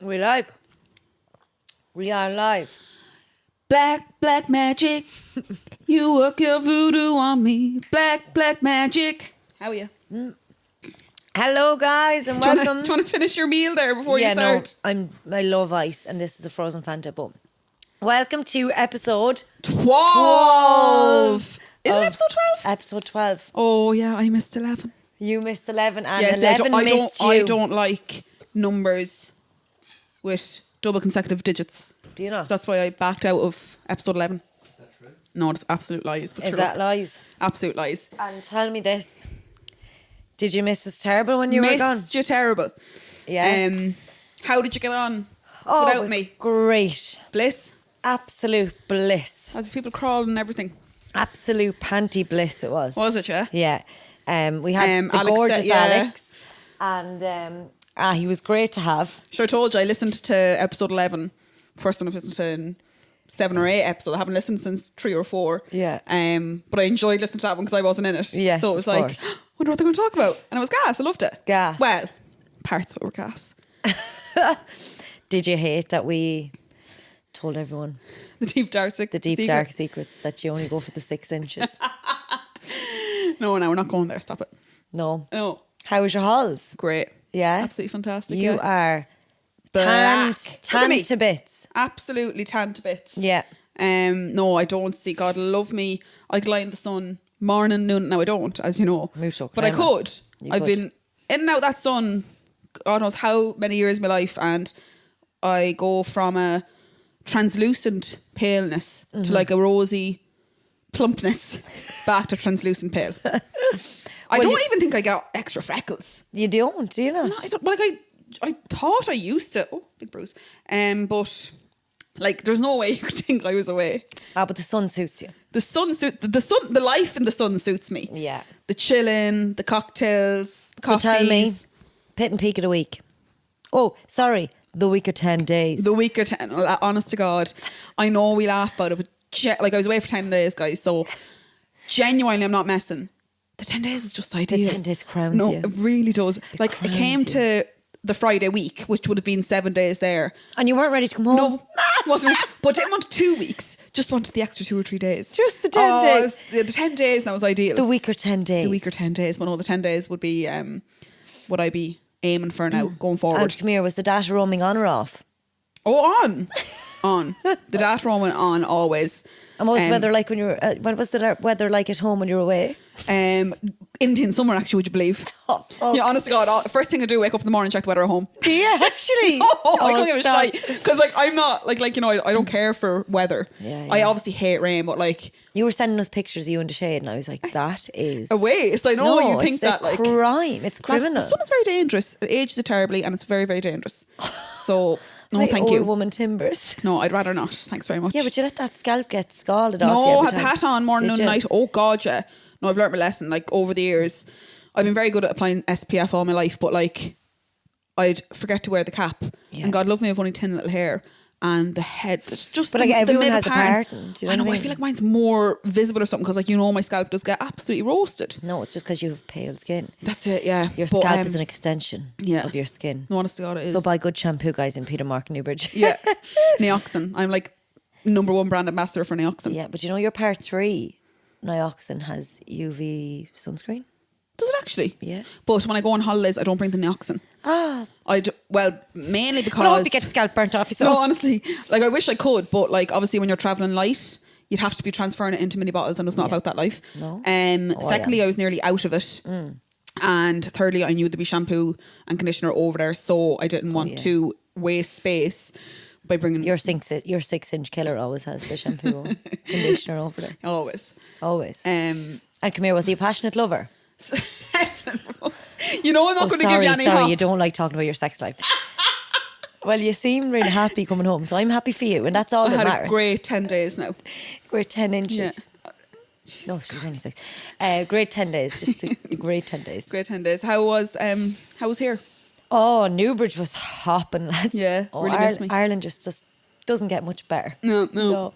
We live. We are live. Black magic. You work your voodoo on me. Black magic. How are you? Hello, guys, and Do you welcome. want to finish your meal there before you start? No, I love ice, and this is a frozen Fanta. But welcome to episode 12. Is it episode 12? Episode 12. Oh yeah, I missed 11. You missed 11, and Yes, 11 missed you. I don't like numbers with double consecutive digits. Do you know? So that's why I backed out of episode 11. Is that true? No, it's absolute lies. But Is that lies? Absolute lies. And tell me this. Did you miss us terrible when you were gone? Missed you terrible. Yeah. How did you get on Oh, it without was me? great. Bliss? Absolute bliss. As people crawling and everything. Absolute panty bliss it was. Was it, yeah? Yeah. We had the Alex gorgeous yeah. Alex. And he was great to have. Sure, I told you I listened to episode 11. First one I've listened to in 7 or 8 episodes. I haven't listened since 3 or 4. Yeah. But I enjoyed listening to that one because I wasn't in it. Yes, so it was of like, course. wonder what they're going to talk about. And it was gas. I loved it. Gas. Well, parts of it were gas. Did you hate that we told everyone The deep dark dark secrets that you only go for the 6 inches? No, we're not going there. Stop it. No. No. How was your halls? Great. Yeah. Absolutely fantastic. You yeah. are Black. tanned me. to bits. Absolutely tanned to bits. Yeah. No, I don't see. God love me. I could lie in the sun morning, noon. No, I don't, as you know. Move to But I Oklahoma. could. You I've could. been in and out that sun, God knows how many years of my life, and I go from a translucent paleness Mm-hmm. to like a rosy plumpness back to translucent pale. I don't even think I got extra freckles. You don't, do you know? No, I don't. Like I thought I used to. Oh, big bruise. But like, there's no way you could think I was away. But the sun suits you. The the life in the sun suits me. Yeah. The chilling, the cocktails, the So coffees. tell me, pit and peak of the week. Oh, sorry, the week or 10 days. The week or 10, honest to God, I know we laugh about it, but like I was away for 10 days, guys, so genuinely I'm not messing. The 10 days is just ideal. 10 days crowns No, you. it really does. Like, I crowns came you. to the Friday week, which would have been 7 days there. And you weren't ready to come home? No, wasn't. But didn't want 2 weeks. Just wanted the extra 2 or 3 days. Just the 10 days. The 10 days, that was ideal. The week or 10 days. The week or 10 days. But no, the 10 days would be what I'd be aiming for now, going forward. And come here, was the data roaming on or off? Oh, on. The data roaming on always. And what was the weather like when you were? What was the weather like at home when you were away? Indian summer, actually, would you believe? Oh, fuck. Yeah, honest to God, first thing I do, wake up in the morning, check the weather at home. Do you actually? Oh, I can't give a stop. shite. Because like I'm not like you know, I don't care for weather. Yeah, I yeah. obviously hate rain, but like You were sending us pictures of you in the shade, and I was like, that is a waste. I know you think it's that a like crime. It's criminal. the sun is very dangerous. It ages it terribly, and it's very, very dangerous. So no, Like thank old you. woman timbers. No, I'd rather not. Thanks very much. Yeah, but you let that scalp get scalded off you No, every had the time. hat on morning, Did noon, you? night. Oh God, yeah. No, I've learnt my lesson. Like over the years, I've been very good at applying SPF all my life, but like I'd forget to wear the cap. Yeah. And God love me, I've only thin little hair. And the head, it's just But the, like everyone middle has a part. parting, do you know I know, what I I mean? feel like mine's more visible or something because like, you know, my scalp does get absolutely roasted. No, it's just because you have pale skin. That's it, yeah. Your But, scalp is an extension of your skin. No, honest to God, it is. So buy good shampoo, guys, in Peter Mark Newbridge. Yeah. Nioxin. I'm like #1 brand ambassador for Nioxin. Yeah, but you know your part 3, Nioxin has UV sunscreen. Does it actually? Yeah. But when I go on holidays, I don't bring the Nioxin. Ah. Well, mainly because... Well, I hope you get the scalp burnt off you. No, honestly, like I wish I could, but like obviously when you're traveling light, you'd have to be transferring it into mini bottles, and it's not about that life. No. Secondly, I was nearly out of it, and thirdly, I knew there'd be shampoo and conditioner over there, so I didn't want to waste space by bringing Your 6-inch killer always has the shampoo and conditioner over there. always. And come here, was he a passionate lover? You know, I'm not going to give you any Sorry, hop. you don't like talking about your sex life. Well, you seem really happy coming home, so I'm happy for you, and that's all I that had matters. a great 10 days now. Great 10 inches. Yeah. No, she was only 6. Great 10 days, just a great 10 days. Great 10 days. How was here? Oh, Newbridge was hopping, lads. Yeah, really missed me. Ireland just doesn't get much better. No.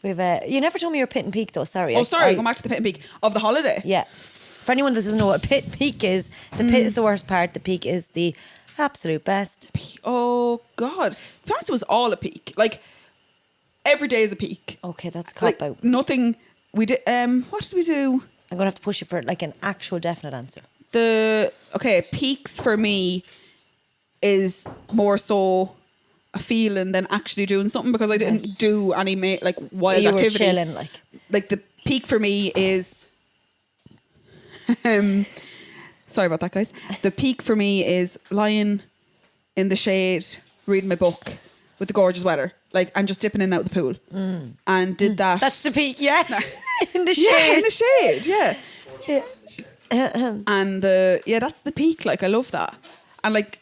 We've you never told me your pit and peak though. Sorry. Oh, sorry. Go back to the pit and peak of the holiday. Yeah. For anyone that doesn't know what pit peak is, the pit is the worst part. The peak is the Absolute best. Oh God, France was all a peak. Like every day is a peak. Okay, that's a cop Like out. nothing. We did. What did we do? I'm gonna have to push you for like an actual definite answer. Peaks for me is more so a feeling than actually doing something, because I didn't do any like wild You were activity. chilling, like the peak for me is sorry about that, guys. The peak for me is lying in the shade reading my book with the gorgeous weather, like, and just dipping in and out of the pool, and did that. That's the peak, yeah. In the shade. Yeah, in the shade, yeah. Yeah. And that's the peak. Like, I love that. And like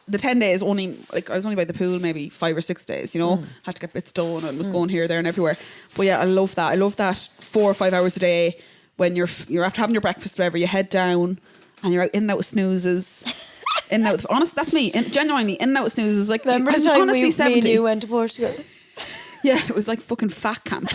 the 10 days only, like, I was only by the pool maybe 5 or 6 days, you know, had to get bits done and was going here, there and everywhere. But yeah, I love that. I love that 4 or 5 hours a day when you're after having your breakfast, whatever, you head down and you're out in and out with snoozes. In and out with, honest, that's me. Genuinely, in and out with snoozes. Like, Remember the I'm time honestly me 70. and you went to Portugal? Yeah, it was like fucking fat camp.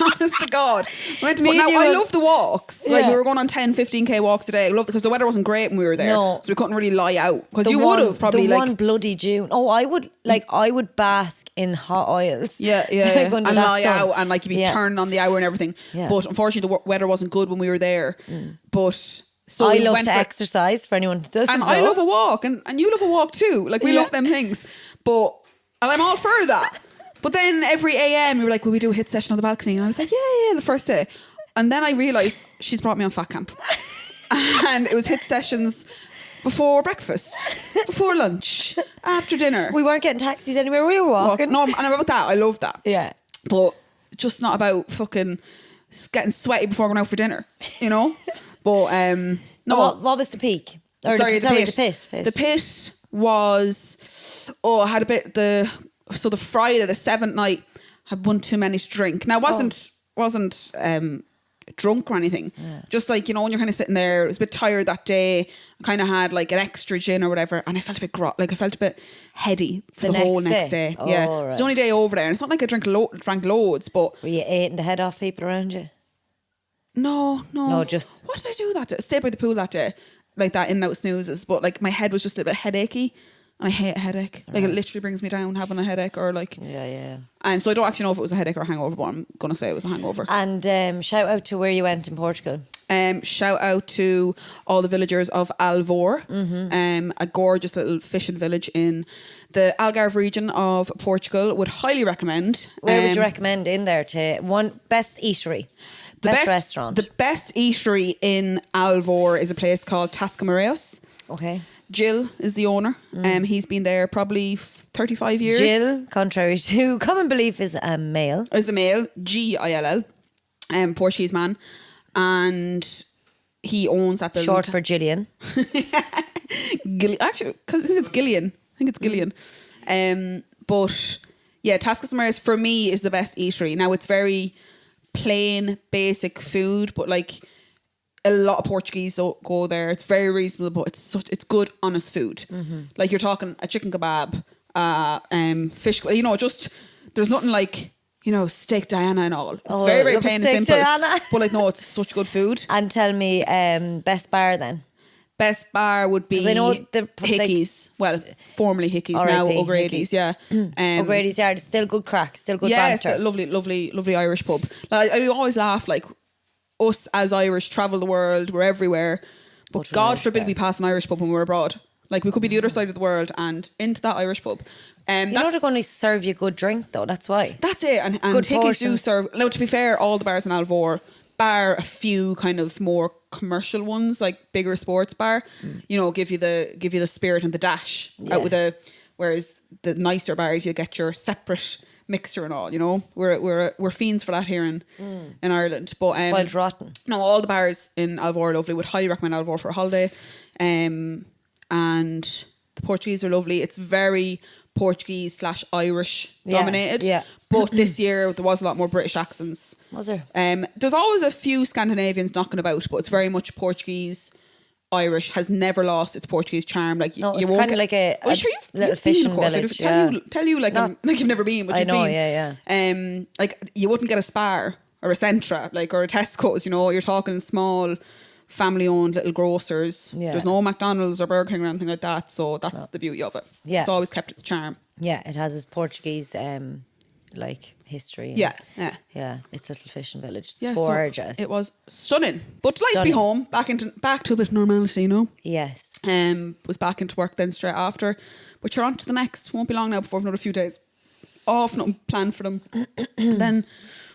Honest to God. I went to Me now, and you I went- love the walks. Like, Yeah. we were going on 10, 15k walks today. I loved it because the weather wasn't great when we were there. No. So we couldn't really lie out. Because you would have probably the like... one bloody June. Oh, I would bask in hot oils. Yeah, Like, under and that lie sun. out and like you'd be Yeah. turning on the hour and everything. Yeah. But unfortunately the weather wasn't good when we were there. But so I we love went to for, exercise, for anyone who doesn't and know. I love a walk, and you love a walk too. Like, we Yeah. love them things. And I'm all for that. But then every AM we were like, will we do a hit session on the balcony? And I was like, yeah, the first day. And then I realised she's brought me on fat camp. And it was hit sessions before breakfast, before lunch, after dinner. We weren't getting taxis anywhere. We were walking. No, and about that, I love that. Yeah. But just not about fucking getting sweaty before going out for dinner, you know? But no. What was the peak? Or Sorry, the pit. The pit was, I had a bit, the Friday, the 7th night, had one too many to drink. Now, wasn't drunk or anything. Yeah. Just like, you know, when you're kind of sitting there, I was a bit tired that day. I kind of had like an extra gin or whatever, and I felt a bit heady for the whole next day. Oh, yeah. right. It's the only day over there, and it's not like I drank loads, but... Were you eating the head off people around you? No. No, just... What did I do that day? I stayed by the pool that day, like that, in and out snoozes, but like my head was just a bit achy. And I hate a headache. Like, it literally brings me down having a headache, or like... Yeah. And so I don't actually know if it was a headache or a hangover, but I'm going to say it was a hangover. And shout out to where you went in Portugal. Shout out to all the villagers of Alvor, a gorgeous little fishing village in the Algarve region of Portugal. Would highly recommend. Where would you recommend in there to one best eatery? Best restaurant? The best eatery in Alvor is a place called Tascamareos. Okay. Jill is the owner. He's been there probably 35 years. Jill, contrary to common belief, is a male. Is a male, Gill, Portuguese man, and he owns that building. Short for Gillian. Actually, I think it's Gillian. But yeah, Tascamareos for me is the best eatery. Now, it's very plain, basic food, but like, a lot of Portuguese don't go there. It's very reasonable, but it's good, honest food. Like, you're talking a chicken kebab, fish. You know, just there's nothing like, you know, steak Diana and all. It's very, very plain and simple. Diana. But like, no, it's such good food. And tell me, best bar then. Best bar would be, I know Hickey's. Well, formerly Hickey's, R.I.P. now O'Grady's. Yeah, O'Grady's Yard is still good crack, still good yeah, it's banter. a lovely Irish pub. Like, I always laugh, like, us as Irish travel the world, we're everywhere, but God forbid we pass an Irish pub when we're abroad. Like, we could be the other side of the world and into that Irish pub. You know they're going to serve you good drink though. That's why. That's it. And Good Hickey's do portion. serve. Now, to be fair, all the bars in Alvor, bar a few kind of more commercial ones, like bigger sports bar, you know, give you the spirit and the dash out with whereas the nicer bars, you get your separate mixer and all, you know. We're fiends for that here in Ireland. But Spoiled rotten. no, all the bars in Alvor are lovely. Would highly recommend Alvor for a holiday. And the Portuguese are lovely. It's very Portuguese / Irish dominated. Yeah. But this year there was a lot more British accents. Was there? There's always a few Scandinavians knocking about, but it's very much Portuguese. Irish has never lost its Portuguese charm. Like, No, you it's won't kind of like a little you've fishing been, of course. village. I'd tell you like you've never been, but I you've know, been. yeah. Like, you wouldn't get a Spar or a Centra, like, or a Tesco's. You know, you're talking small family-owned little grocers. Yeah. There's no McDonald's or Burger King or anything like that. So that's the beauty of it. Yeah. It's always kept its charm. Yeah, it has its Portuguese like history. And, Yeah. It's a little fishing village. It's Yeah, so gorgeous. it was stunning. But nice to be home, back to a bit of normality, you know. Yes. Was back into work then straight after. But you're on to the next. Won't be long now before another few days off. Nothing planned for them. Then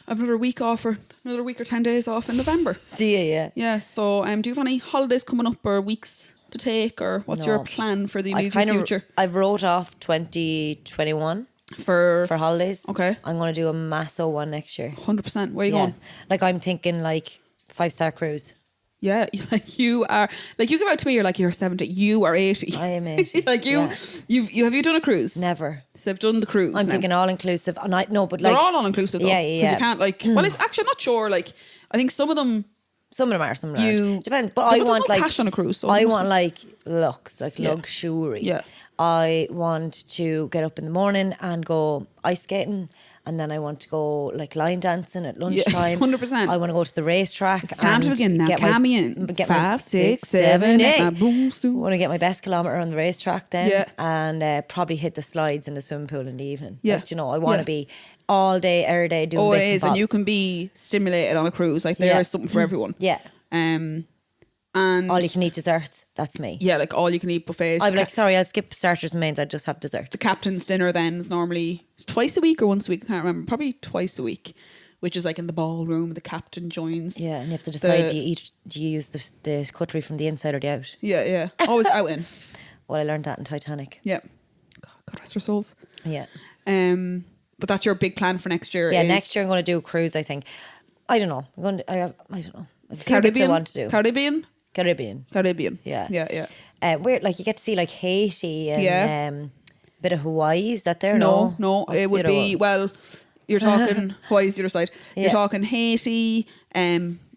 I've another week off or another week or 10 days off in November. Do you? Yeah. Yeah. So do you have any holidays coming up or weeks to take, or what's your plan for the immediate future? I've wrote off 2021 for holidays. Okay. I'm going to do a massive one next year. 100%. Where are you going? Like I'm thinking like 5-star cruise. Yeah, like you are, like you give out to me, you're like, you're 70, you are 80. I am 80. Like you, have you done a cruise? Never. So I've done the cruise. I'm now. thinking all inclusive, and I no, but They're like all inclusive though. Yeah. Because you can't like. Well, it's actually I'm not sure. Like I think some of them. Some of them are, some of them aren't. Depends. But But I there's want no like cash on a cruise. So I want like looks, like luxury. Yeah. I want to get up in the morning and go ice skating, and then I want to go like line dancing at lunchtime. 100%. I want to go to the racetrack. It's time to begin now. Cammy in 5, 6, 7, 8. I want to get my best kilometre on the racetrack then. Yeah. And probably hit the slides in the swimming pool in the evening. Yeah. Like, you know, I want to be all day, every day doing Oh, bits it is, and and you bobs. can be stimulated on a cruise. Like there is something for everyone. Yeah. And All you can eat desserts. That's me. yeah, like all you can eat buffets. I'd be like, sorry, I'll skip starters and mains. I'd just have dessert. The captain's dinner then is normally twice a week or once a week. I can't remember. Probably twice a week, which is like in the ballroom. The captain joins. Yeah, and you have to decide: do you use the cutlery from the inside or the out? Yeah. Always out in. Well, I learned that in Titanic. Yeah. God rest our souls. Yeah. But that's your big plan for next year. Yeah, is next year I'm going to do a cruise. I think. I don't know. I don't know. A few bits I want to do. Caribbean. Yeah. Where like you get to see like Haiti and bit of Hawaii. Is that there? No, No. It would be you're talking Hawaii's the other side. Yeah. You're talking Haiti.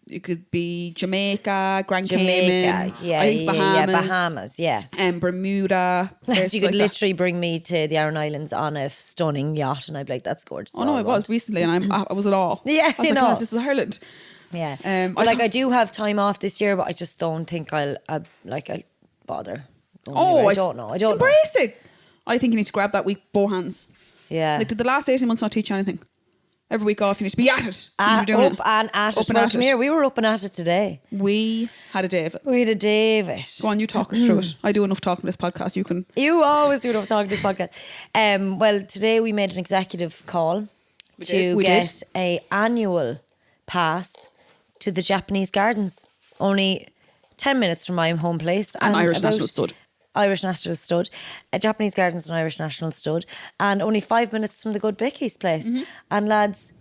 It could be Jamaica, Grand Cayman. I think Bahamas. Yeah. And Bermuda. So places you could like that. literally bring me to the Aran Islands on a stunning yacht, and I'd be like, "That's gorgeous." Oh no, I was recently, and I was at all. Yeah, I was like, "Lads, this is Ireland." Yeah. But I do have time off this year, but I just don't think I'll bother. I don't know. Embrace it. I think you need to grab that week both hands. Yeah. Like, did the last 18 months not teach you anything? Every week off, you need to be at it. Up and at it. Well, come here, we were up and at it today. We had a day of it. We had a day of it. Go on, you talk us through it. I do enough talking this podcast. You can. You always do enough talking this podcast. Well, today we made an executive call to get an annual pass to the Japanese Gardens. Only 10 minutes from my home place. And Irish National Stud. Irish National Stud, Japanese Gardens and Irish National Stud, and only 5 minutes from the good Bicky's place. Mm-hmm. And lads,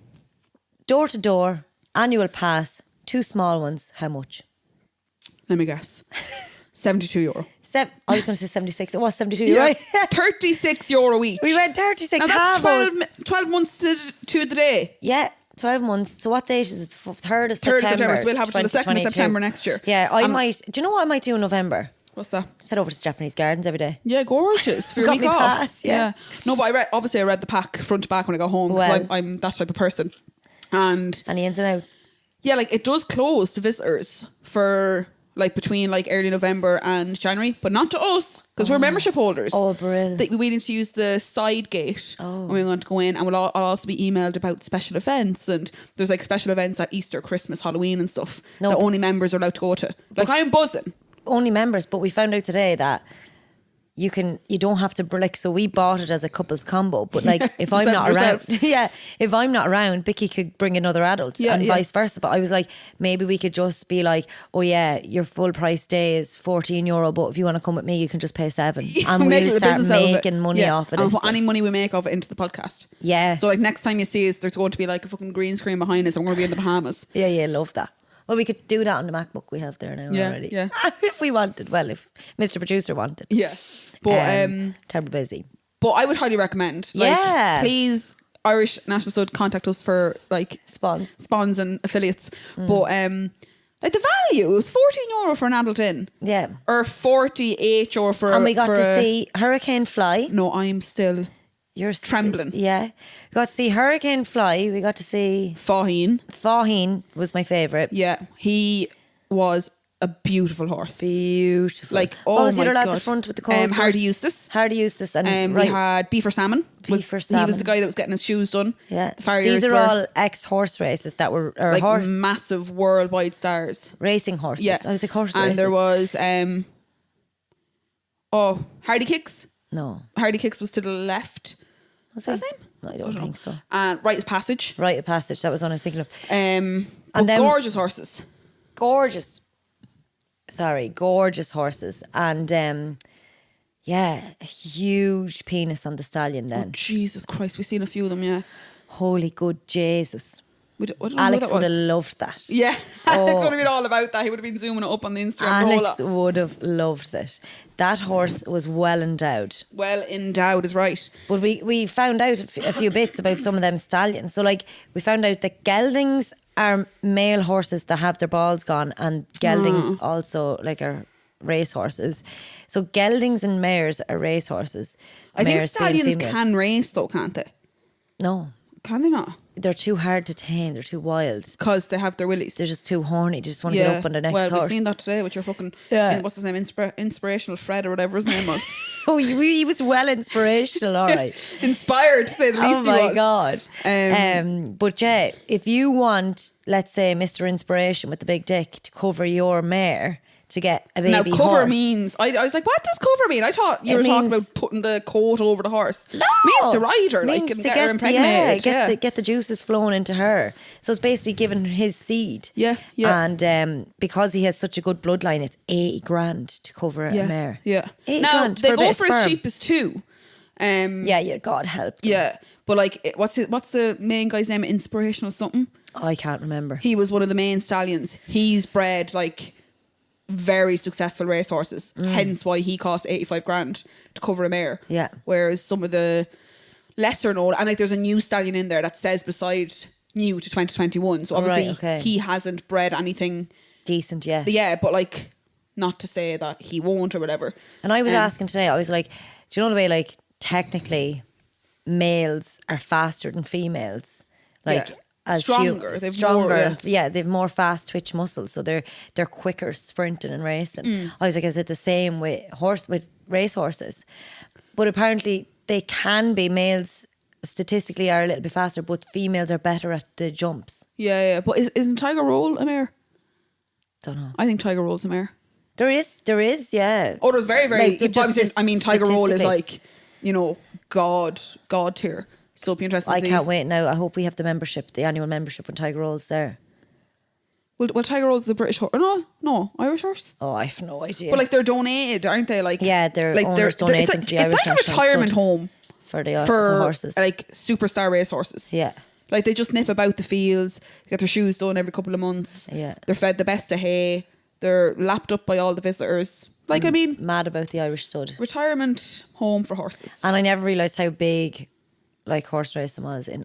door to door, annual pass, 2 small ones, how much? Let me guess. €72. I was going to say 76. It was 72, Yeah. right? €36 each. We went 36. And that's 12 months to the day. Yeah. 12 months. So what date is it? 3rd of 3rd September. of September. So we'll have it till the 2nd of September next year. Yeah, I might. Do you know what I might do in November? What's that? Just head over to Japanese Gardens every day. Yeah, gorgeous. For your Got week me off. pass, yeah. No, but I read the pack front to back when I got home because Well. I'm that type of person. And the ins and outs. yeah, like it does close to visitors for like between like early November and January, but not to us because we're membership holders. Oh, brilliant. We need to use the side gate when we want to go in, and I'll also be emailed about special events, and there's like special events at Easter, Christmas, Halloween and stuff that only members are allowed to go to. Like I'm buzzing. Only members, but we found out today that you don't have to, like, so we bought it as a couple's combo, but like if I'm not around, if I'm not around, Bicky could bring another adult and vice versa. But I was like, maybe we could just be like, oh yeah, your full price day is €14, but if you want to come with me, you can just pay $7, and we'll start making money off it. And put any money we make off it into the podcast. Yeah. So like next time you see us, there's going to be like a fucking green screen behind us, and we're going to be in the Bahamas. Yeah, love that. Well, we could do that on the MacBook we have there now already. Yeah. If we wanted. Well, if Mr. Producer wanted. Yeah. But terribly busy. But I would highly recommend. Please, Irish National Stud, contact us for like spawns and affiliates. But like the value, it was €14 for an adult in. Yeah. Or €48 for and we got to see Hurricane Fly. No, I'm still trembling. Yeah. We got to see Hurricane Fly. We got to see Faheen. Faheen was my favourite. Yeah. He was a beautiful horse. Beautiful. Like, oh what was the my other lad God. at the front with the cold Hardy Eustace. Hardy Eustace. And We had Beaver Salmon. Beaver He was Salmon. the guy that was getting his shoes done. Yeah. The farriers These are were all ex-horse races that were, or like horse massive worldwide stars. racing horses. Yeah. I was like horse and races. there was Hardy Kicks. No. Hardy Kicks was to the left. Was that his it? name? No, I don't think so. And Rite of Passage. Rite of Passage, that was what I was thinking of. And then- gorgeous horses. Gorgeous horses. And yeah, a huge penis on the stallion then. Oh, Jesus Christ, we've seen a few of them, yeah. Holy good Jesus. I don't know Alex who that would was. have loved that. Yeah, Alex would have been all about that. He would have been zooming it up on the Instagram. Alex would have loved it. That horse was well endowed. Well endowed is right. But we found out a few bits about some of them stallions. So like we found out that geldings are male horses that have their balls gone, and geldings also like are race horses. So geldings and mares are race horses. I think Mares being stallions female. can race though, can't they? No, Can they not? they're too hard to tame. They're too wild. Because they have their willies. They're just too horny. They just want to get up on the next well, horse. we've seen that today with your fucking what's his name, Inspirational Fred or whatever his name was. Oh, he was well inspirational, all right. Inspired to say the least. Oh my he was. God. But yeah, if you want, let's say, Mr. Inspiration with the big dick to cover your mare to get a baby Now cover horse. means I was like, what does cover mean? I thought you It were talking means- about putting the coat over the horse. No, It means to ride her, like, means and to get her impregnated. get the juices flowing into her. So it's basically giving his seed. Yeah. And because he has such a good bloodline, it's 80 grand to cover a mare. Yeah. 80 Now grand they for a bit go of for as sperm. cheap as 2. Yeah, God help them. Yeah. But like, what's the main guy's name? Inspirational something. I can't remember. He was one of the main stallions. He's bred like very successful racehorses. Hence why he cost 85 grand to cover a mare. Yeah. Whereas some of the lesser known, and like there's a new stallion in there that says beside new to 2021. So obviously okay. he hasn't bred anything. Decent, yeah. Yeah, but like not to say that he won't or whatever. And I was asking today, I was like, do you know the way like technically males are faster than females? Like Yeah. as Stronger. They've stronger. more, And, they've more fast twitch muscles, so they're quicker sprinting and racing. I was like, is it the same with race horses? But apparently they can be. Males statistically are a little bit faster, but females are better at the jumps. Yeah. But isn't Tiger Roll a mare? Don't know. I think Tiger Roll's a mare. There is, yeah. Oh, there's very, very. Like, But I'm saying, I mean, Tiger Roll is statistically. like, you know, God tier. So it'll be interesting. I to see. can't wait now. I hope we have the annual membership when Tiger Roll's there. Well, Tiger Roll's a British horse. No, Irish horse. Oh, I have no idea. But like they're donated, aren't they? Like Yeah, their owners they're- donate it's them like, to the it's Irish like a National retirement Stud. home for the for horses. like superstar race horses. Yeah. Like they just nip about the fields, get their shoes done every couple of months. Yeah. They're fed the best of hay. They're lapped up by all the visitors. Like, I mean, Mad about the Irish stud. retirement home for horses. And I never realised how big like horse racing was in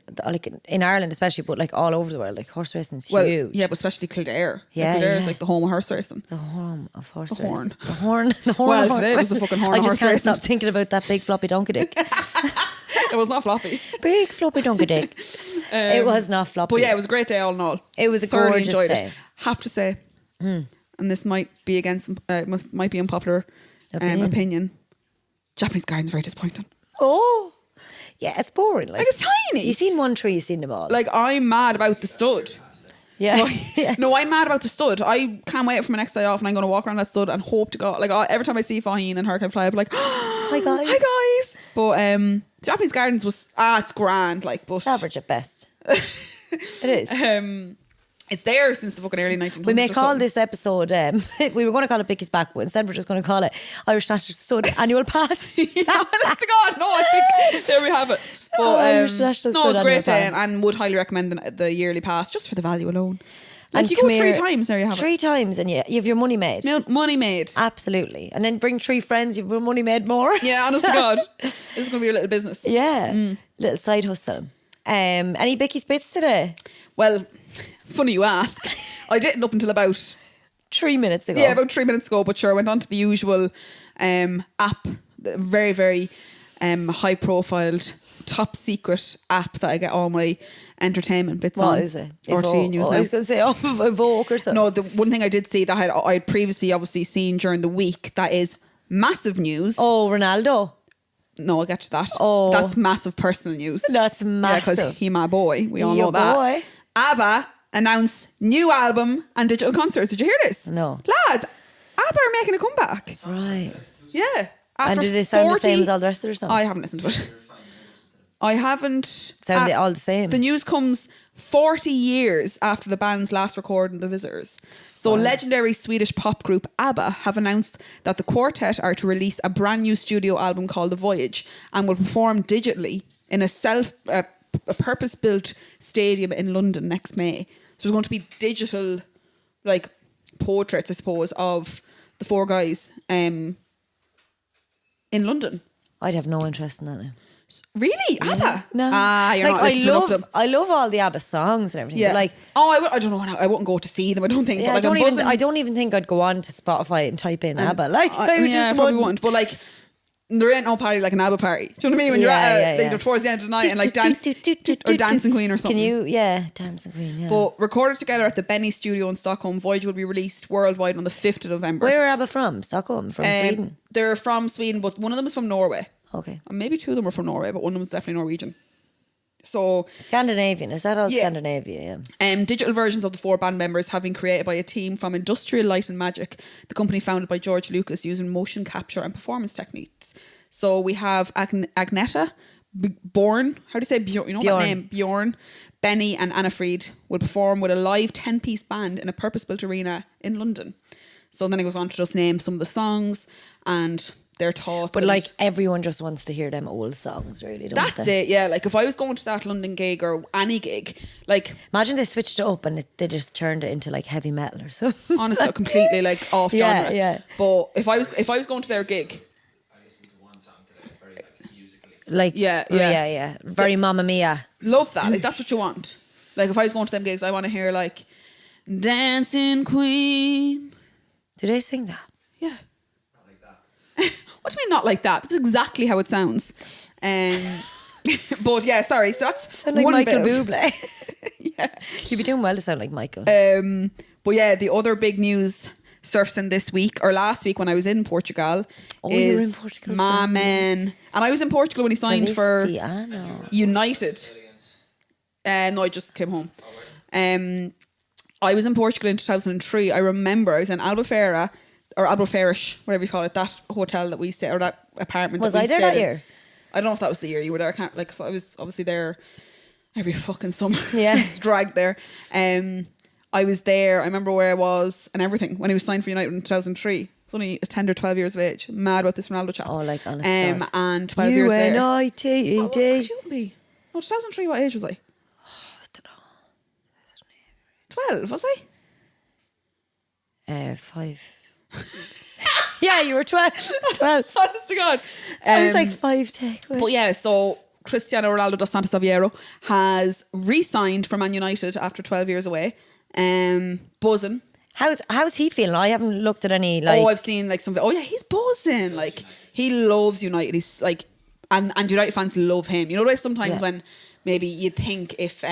Ireland especially, but like all over the world. Like horse racing's Well, huge. yeah, but especially Kildare. Yeah, Kildare yeah. is like the home of horse racing. The horn of horse The racing. horn. The horn. The horn. Well, of horse today it was the racing. fucking horn I of just horse can't racing. stop thinking about that big floppy donkey dick. It was not floppy. Big floppy donkey dick. It was not floppy. But yeah, it was a great day all in all. It was a Thoroughly gorgeous enjoyed day. it. Have to say, and this might be might be unpopular opinion. Japanese garden's very disappointing. Oh. Yeah, it's boring. Like it's tiny. You've seen one tree, you've seen them all. Like I'm mad about the stud. Yeah. Well, no, I'm mad about the stud. I can't wait for my next day off and I'm going to walk around that stud and hope to God. Like every time I see Faheen and Hurricane Fly, I'm like, Hi guys. Hi guys. But Japanese Gardens was it's grand, like, but Average at best. It is. it's there since the fucking early 1900s. We may or call something. this episode, we were going to call it Bicky's Back, but instead we're just going to call it Irish National Stud Annual Pass. Yeah, honest to God, no, I think there we have it. But, Irish National no, it's a Stud great Annual day Pass. and would highly recommend the yearly pass just for the value alone. Like And you go come 3 here, times, there you have 3 times and you have your money made. it. Money made. Absolutely. And then bring 3 friends, you've your money made more. Yeah, honest to God. This is going to be your little business. Yeah. Little side hustle. Any Bicky's bits today? Well, funny you ask. I didn't up until about 3 minutes ago. Yeah, about 3 minutes ago, but sure, I went on to the usual app, the very, very high profiled top secret app that I get all my entertainment bits on. What is it? RTE News now. I was going to say Evoke or something. No, the one thing I did see that I'd previously obviously seen during the week that is massive news. Oh, Ronaldo. No, I'll get to that. Oh. That's massive personal news. That's massive. Yeah, because he my boy. We all Your know that. boy. ABBA announced new album and digital concerts. Did you hear this? No. Lads, ABBA are making a comeback. Right. Yeah. And do they sound the same as all the rest of their songs? I haven't listened to it. I haven't. Sound they all the same? The news comes 40 years after the band's last recording The Visitors. So legendary Swedish pop group ABBA have announced that the quartet are to release a brand new studio album called The Voyage and will perform digitally in a purpose-built stadium in London next May. So there's going to be digital like portraits, I suppose, of the four guys in London. I'd have no interest in that now. Really? ABBA? No. You're not listening to enough of them. I love all the ABBA songs and everything. Yeah. But like, I don't know. I wouldn't go to see them. I don't think. yeah, but like, I don't even think I'd go on to Spotify and type in ABBA. Like, I yeah, just probably wouldn't. wouldn't. But like, there ain't no party like an ABBA party. Do you know what I mean? When you're at you know, towards the end of the night and like dance or Dancing Queen or something. Can you? Yeah, Dancing Queen. Yeah. But recorded together at the Benny Studio in Stockholm, Voyage will be released worldwide on the 5th of November. Where are ABBA from? Stockholm? From Sweden? They're from Sweden, but one of them is from Norway. Okay. And maybe two of them are from Norway, but one of them is definitely Norwegian. So Scandinavian, is that all Scandinavia? Yeah. Digital versions of the four band members have been created by a team from Industrial Light and Magic, the company founded by George Lucas using motion capture and performance techniques. So we have Agneta, Bjorn, how do you say Bjorn? You know that name? Bjorn, Benny and Anna Fried will perform with a live 10-piece band in a purpose-built arena in London. So then it goes on to just name some of the songs and their thoughts. But like everyone just wants to hear them old songs, really, don't that's they? it, yeah. Like if I was going to that London gig or any gig, like imagine they switched it up and they just turned it into like heavy metal or something. honestly, completely like off genre. Yeah. But if I was going to their gig, I listened to one song today. It's very like musically. Like yeah. Very Mamma Mia. Love that. Like that's what you want. Like if I was going to them gigs, I want to hear like Dancing Queen. Do they sing that? Yeah. What do you mean not like that? That's exactly how it sounds. But yeah, sorry. So that's sound like one Michael bit Bublé. Yeah. You'd be doing well to sound like Michael. But yeah, the other big news surfacing this week or last week when I was in Portugal you were is in Portugal my for man. And I was in Portugal when he signed for United. No, I just came home. I was in Portugal in 2003. I remember I was in Albufeira or Albufeirish, whatever you call it, that hotel that we stayed, or that apartment was that we I there stayed that in. year? I don't know if that was the year you were there. I can't, like, 'cause I was obviously there every fucking summer. Yeah. Just dragged there. I was there. I remember where I was and everything when he was signed for United in 2003. I was only 10 or 12 years of age. Mad about this Ronaldo chap. Oh, like honest God. And 12 years later. UNITED. Well, actually, it wouldn't be. No, 2003. What age was I? I don't know. 12, was I? 5. Yeah, you were 12. 12. Honest to God. I was like 5 takeaway. But yeah, so Cristiano Ronaldo dos Santos Aveiro has re-signed for Man United after 12 years away. Buzzing. How's he feeling? I haven't looked at any like. I've seen like some. Oh yeah, he's buzzing. Like he loves United. He's like, and United fans love him. You know, there's sometimes when maybe you'd think if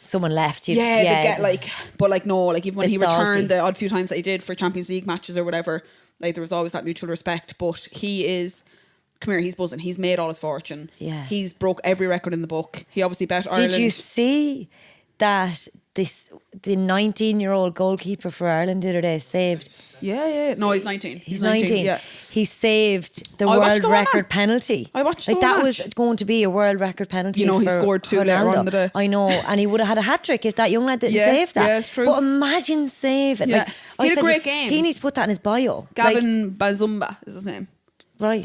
someone left, they get like, but like no, like even when he returned salty. the odd few times that he did for Champions League matches or whatever, like there was always that mutual respect. But he is. Come here, he's buzzing. He's made all his fortune. Yeah. He's broke every record in the book. He obviously bet Ireland. Did you see that the 19-year-old goalkeeper for Ireland the other day saved? Yeah. No, he's 19. He's 19. Yeah. He saved the I watched world the whole record match. penalty. I watched the like whole that match. was going to be a world record penalty. You know, he for scored 2 Ronaldo. later on in the day. I know, and he would have had a hat trick if that young lad didn't save that. Yeah, it's true. But imagine saving. Yeah. Like, He had a great game. He needs to put that in his bio. Gavin Bazumba is his name. Right.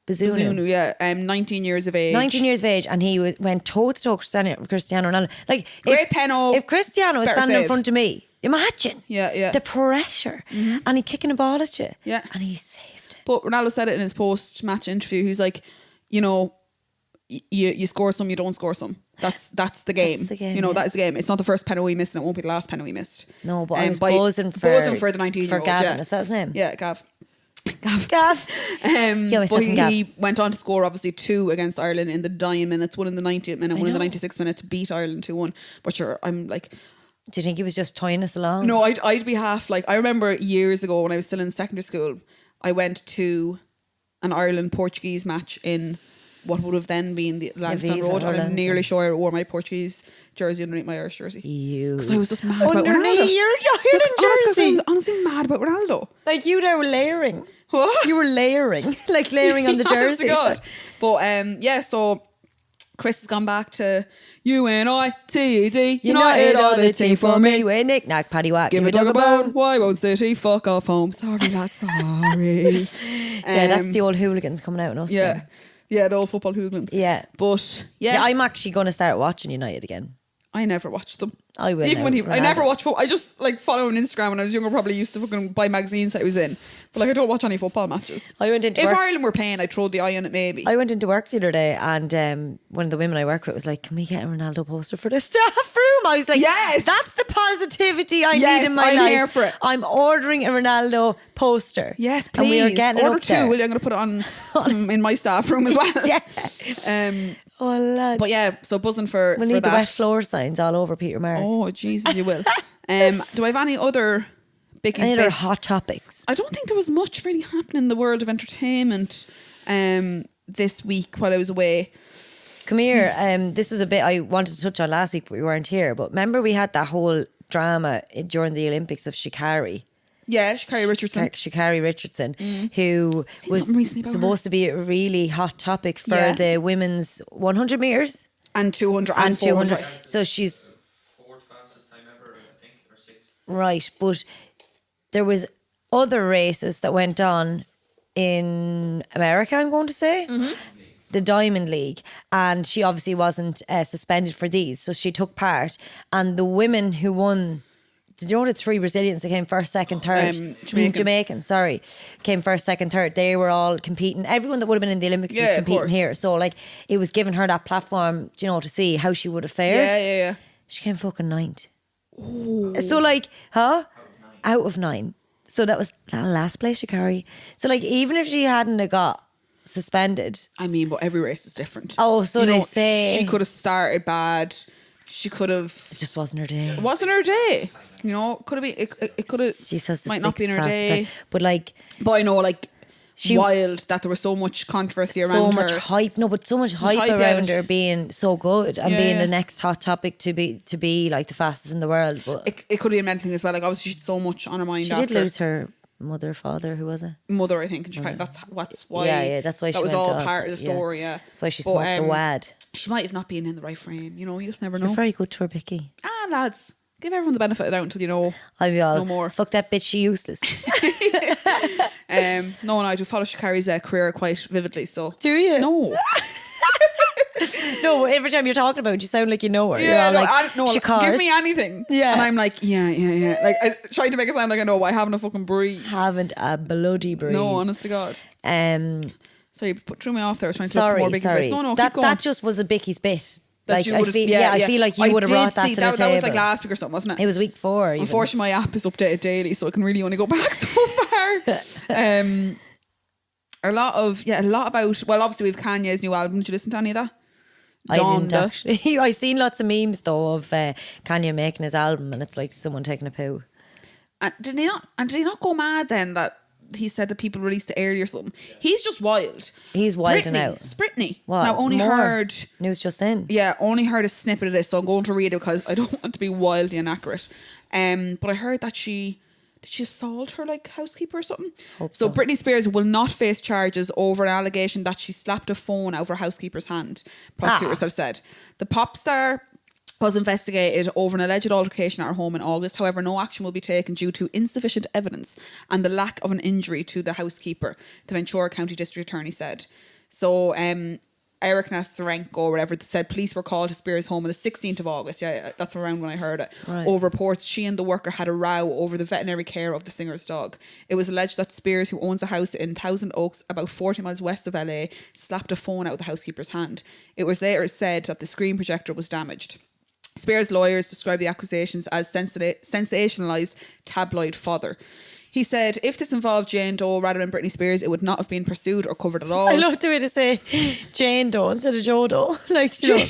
Bazunu, yeah. 19 years of age. 19 years of age, and he went toe to toe Cristiano Ronaldo. Like Great penalty. If Cristiano was Better standing in save. front of me, imagine Yeah. the pressure, and he kicking a ball at you, Yeah. and he saved it. But Ronaldo said it in his post-match interview. He's like, you know, you score some, you don't score some. That's the game. That's the game, you know, yeah. that's the game. It's not the first penalty we missed, and it won't be the last penalty we missed. No, but I was by- buzzing for the 19-year-old. Gavin. Yeah. Is that his name? Yeah, Gav. Gaff. But he went on to score obviously 2 against Ireland in the dying minutes, 1 in the 90th minute, 1 in the 96th minute to beat Ireland 2-1. But sure, I'm like, do you think he was just toying us along? no, I'd be half like, I remember years ago when I was still in secondary school, I went to an Ireland-Portuguese match in what would have then been the Lansdowne Road, and I'm nearly sure I wore my Portuguese jersey underneath my Irish jersey. Because I was just mad about Ronaldo. Underneath your Ireland jersey? I was honestly mad about Ronaldo. Like you there were layering. What? You were layering. Like layering on the jersey. God. But yeah, so Chris has gone back to UNITED. United are the team for me. With knick knack, paddy whack. Give a dog a bone. Why won't City fuck off home? Sorry, lad, sorry. Yeah, that's the old hooligans coming out in us. Yeah. Then. Yeah, the old football hooligans. Yeah. But yeah, I'm actually going to start watching United again. I never watched them. I will. Even when I never watched football. I just like follow him on Instagram when I was younger. Probably used to fucking buy magazines that he was in. But like I don't watch any football matches. I went into if work. Ireland were playing, I'd throw the eye on it maybe. I went into work the other day and one of the women I work with was like, "Can we get a Ronaldo poster for the staff room?" I was like, "Yes, that's the positivity I need in my life. I'm here for it. I'm ordering a Ronaldo poster. Yes, please. And we are getting order it up 2. there. Will you? I'm going to put it on in my staff room as well. Yeah. Oh lads. But yeah, so buzzing for we'll need that. the wet floor signs all over Peter Mark. Oh Jesus, you will. Do I have any other Bicky's any other bits? hot topics? I don't think there was much really happening in the world of entertainment this week while I was away. Come here. This was a bit I wanted to touch on last week, but we weren't here. But remember we had that whole drama during the Olympics of Sha'Carri. Yeah, Sha'Carri Richardson, who was supposed to be a really hot topic for the women's 100 metres and 200 and 400. So she's 4th fastest time ever, I think, or 6th. Right, but there was other races that went on in America, I'm going to say. The Diamond League, and she obviously wasn't suspended for these, so she took part. And the women who won, did you know the 3 Brazilians that came first, second, third? Jamaican, sorry. Came first, second, third. They were all competing. Everyone that would have been in the Olympics was competing here. So like it was giving her that platform, you know, to see how she would have fared. Yeah. She came fucking 9th. Ooh. So like, Out of 9. So that was that last place she carried. So like even if she hadn't have got suspended. I mean, but every race is different. Oh, so they say she could have started bad. She could have. It just wasn't her day. It wasn't her day. You know, could have been. It could have. She says might not be in her day. But like, I know, like, wild that there was so much controversy around her. So much hype. No, but so much hype around her being so good and being the next hot topic to be like the fastest in the world. But it could be a mental thing as well. Like obviously she had so much on her mind. She did lose her mother, father, who was it? Mother, I think, and she found that's why. Yeah, that's why that she was went all part of the story. Yeah, that's why she smoked the wad. She might have not been in the right frame. You know, you just never know. You're very good to her, Bicky. Lads, give everyone the benefit of the doubt until you know. I'll be all no more. Fuck that bitch, she useless. No, and I do follow Sha'Carri's career quite vividly. So do you? No. No, every time you're talking about it, you sound like you know her. Yeah, give me anything. Yeah. And I'm like, yeah. Like, I tried to make it sound like I know, but I haven't a fucking breeze. Haven't a bloody breeze. No, honest to God. Sorry, you threw me off there. I was trying to look for more Bicky's bits. No, keep going. That just was a Bicky's bit. Like, I feel like you would have brought that to the table. That was like last week or something, wasn't it? It was week 4. Unfortunately, my app is updated daily, so I can really only go back so far. A lot about. Well, obviously we've Kanye's new album. Did you listen to any of that? I didn't actually. I seen lots of memes though of Kanye making his album, and it's like someone taking a poo. And did he not go mad then that he said that people released it early or something? He's just wild. He's wilding out. Britney. What? Now only heard news just in. Yeah, only heard a snippet of this, so I'm going to read it because I don't want to be wildly inaccurate. But I heard that she assault her like housekeeper or something. So Britney Spears will not face charges over an allegation that she slapped a phone out of her housekeeper's hand, prosecutors have said. The pop star was investigated over an alleged altercation at her home in August. However, no action will be taken due to insufficient evidence and the lack of an injury to the housekeeper, the Ventura County District Attorney said. So Eric Nastarenko or whatever said police were called to Spears' home on the 16th of August. Yeah, that's around when I heard it. Right. Over reports she and the worker had a row over the veterinary care of the singer's dog. It was alleged that Spears, who owns a house in Thousand Oaks, about 40 miles west of LA, slapped a phone out of the housekeeper's hand. It was later said that the screen projector was damaged. Spears' lawyers described the accusations as sensationalised tabloid fodder. He said, if this involved Jane Doe rather than Britney Spears, it would not have been pursued or covered at all. I love the way to say Jane Doe instead of Joe Doe. Like, you know,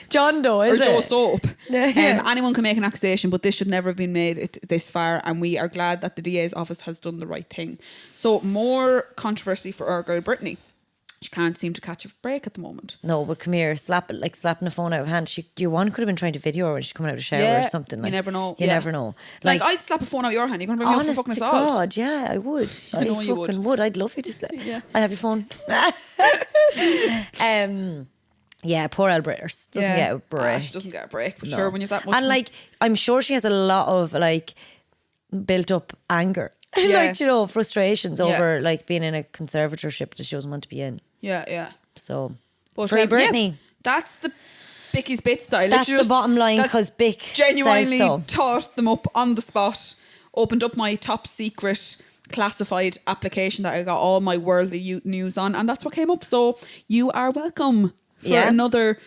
John Doe, is or it? Joe Soap. Yeah. Anyone can make an accusation, but this should never have been made this far, and we are glad that the DA's office has done the right thing. So more controversy for our girl Britney. She can't seem to catch a break at the moment. No, but come here, slapping the phone out of hand. Your one could have been trying to video her when she's coming out of the shower or something. Like, you never know. You never know. Like I'd slap a phone out of your hand. You're going to bring me up for fucking assault. God, yeah, I would. I know you fucking would. I'd love you to slap. Yeah. I have your phone. Yeah, poor Alberters doesn't get a break. She doesn't get a break, but sure, when you've that much. And like, I'm sure she has a lot of like built up anger. Yeah. Like, you know, frustrations over like being in a conservatorship that she doesn't want to be in. Yeah. So, But free Britney. Yeah, that's the Bicky's bits that I That's literally the bottom line, because Bick genuinely says so. thought them up on the spot, opened up my top secret classified application that I got all my worldly news on, and that's what came up. So you are welcome for another